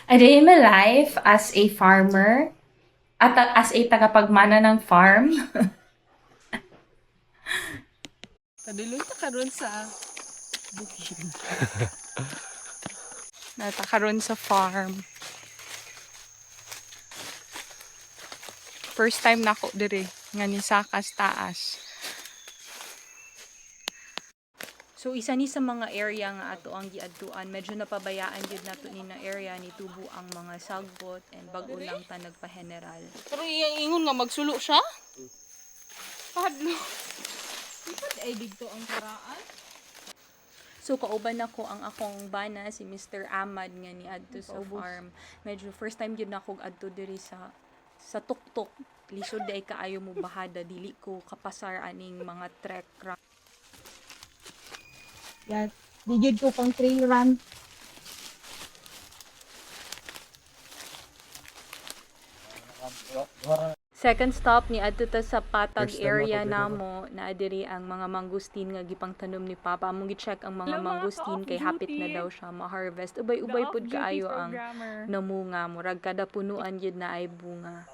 A day in my life as a farmer at as a tagapagmana ng farm. Kadulong ta karon sa bukid. Nata karon sa farm. First time nako dire nga ni sakas taas. So isa ni sa mga area nga ato ang giadtuan, medyo napabayaan gyud nato ni na area ni tubo ang mga sagbot and bag-o lang ta nagpa-general. Pero iyang ingon nga magsulo siya? Padlo. Ipad ay dito ang karaan. So kauban nako ang akong bana si Mr. Ahmad nga ni adto sa farm. Medyo first time gyud nako adto diri sa tuktok. Lisod day kaayo mo bahada, dili ko kapasar aning mga trek. Yes, digid ko pang trail run. Second stop ni adto ta sa patag area namo na diri ang mga mangustin nga gipang tanom ni Papa. Among gi-check ang mga mangustin kay hapit na daw siya ma-harvest. Ubay-ubay pud kaayo ang namunga, murag kada punuan gyud na ay bunga.